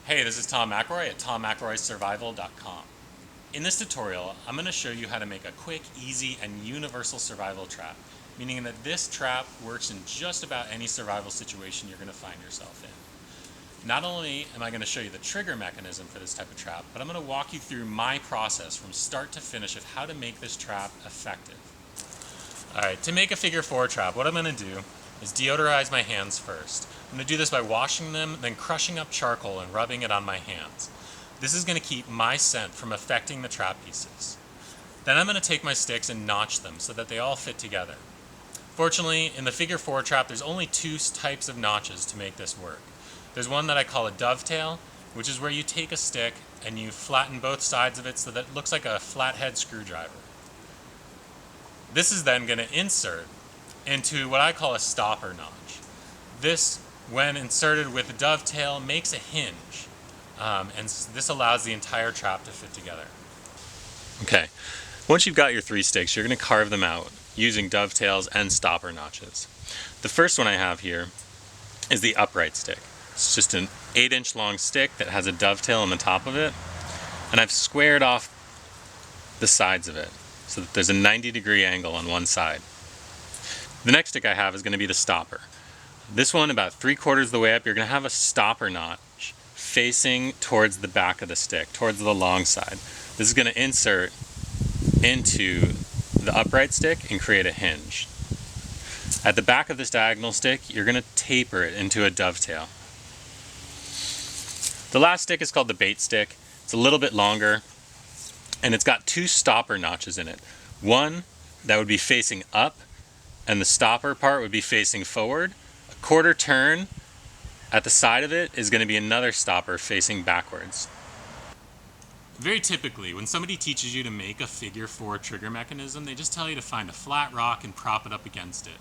Hey, this is Tom McElroy at tommcelroysurvival.com. In this tutorial, I'm going to show you how to make a quick, easy, and universal survival trap, meaning that this trap works in just about any survival situation you're going to find yourself in. Not only am I going to show you the trigger mechanism for this type of trap, but I'm going to walk you through my process from start to finish of how to make this trap effective. Alright, to make a figure 4 trap, what I'm going to do is deodorize my hands first. I'm going to do this by washing them, then crushing up charcoal and rubbing it on my hands. This is going to keep my scent from affecting the trap pieces. Then I'm going to take my sticks and notch them so that they all fit together. Fortunately, in the figure 4 trap, there's only two types of notches to make this work. There's one that I call a dovetail, which is where you take a stick and you flatten both sides of it so that it looks like a flathead screwdriver. This is then going to insert into what I call a stopper notch. This, when inserted with a dovetail, makes a hinge, and this allows the entire trap to fit together. Okay, once you've got your 3 sticks, you're going to carve them out using dovetails and stopper notches. The first one I have here is the upright stick. It's just an 8-inch long stick that has a dovetail on the top of it, and I've squared off the sides of it so that there's a 90-degree angle on one side. The next stick I have is going to be the stopper. This one, about 3/4 of the way up, you're going to have a stopper notch facing towards the back of the stick, towards the long side. This is going to insert into the upright stick and create a hinge. At the back of this diagonal stick, you're going to taper it into a dovetail. The last stick is called the bait stick. It's a little bit longer, and it's got 2 stopper notches in it. One that would be facing up, and the stopper part would be facing forward. A 1/4 turn at the side of it is going to be another stopper facing backwards. Very typically, when somebody teaches you to make a figure 4 trigger mechanism, they just tell you to find a flat rock and prop it up against it.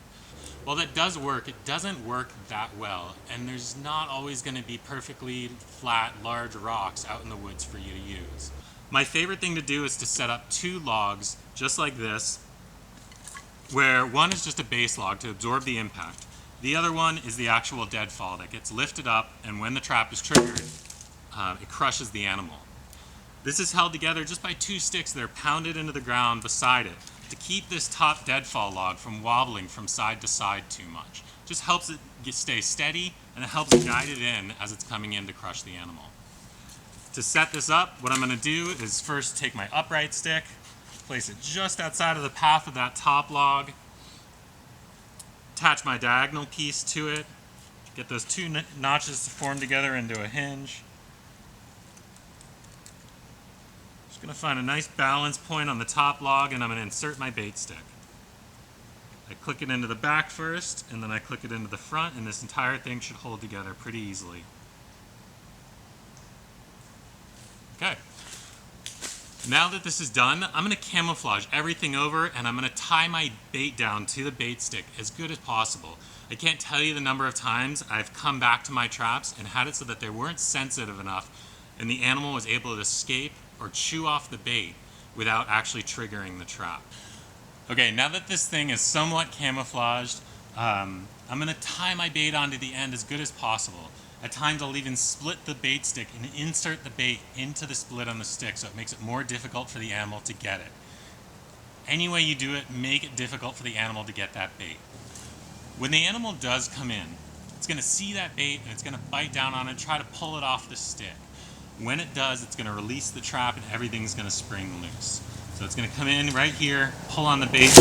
While that does work, it doesn't work that well, and there's not always going to be perfectly flat, large rocks out in the woods for you to use. My favorite thing to do is to set up 2 logs, just like this, where one is just a base log to absorb the impact. The other one is the actual deadfall that gets lifted up, and when the trap is triggered, it crushes the animal. This is held together just by 2 sticks that are pounded into the ground beside it to keep this top deadfall log from wobbling from side to side too much. Just helps it stay steady, and it helps guide it in as it's coming in to crush the animal. To set this up, what I'm going to do is first take my upright stick, place it just outside of the path of that top log, attach my diagonal piece to it, get those 2 notches to form together into a hinge. Just going to find a nice balance point on the top log, and I'm going to insert my bait stick. I click it into the back first, and then I click it into the front, and this entire thing should hold together pretty easily. Okay. Now that this is done, I'm going to camouflage everything over, and I'm going to tie my bait down to the bait stick as good as possible. I can't tell you the number of times I've come back to my traps and had it so that they weren't sensitive enough and the animal was able to escape or chew off the bait without actually triggering the trap. Okay, now that this thing is somewhat camouflaged, I'm going to tie my bait onto the end as good as possible. At times I'll even split the bait stick and insert the bait into the split on the stick so it makes it more difficult for the animal to get it. Any way you do it, make it difficult for the animal to get that bait. When the animal does come in, it's going to see that bait and it's going to bite down on it and try to pull it off the stick. When it does, it's going to release the trap and everything's going to spring loose. So it's going to come in right here, pull on the bait,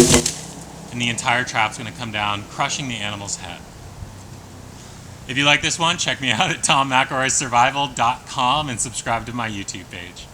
and the entire trap's going to come down, crushing the animal's head. If you like this one, check me out at tommcelroysurvival.com and subscribe to my YouTube page.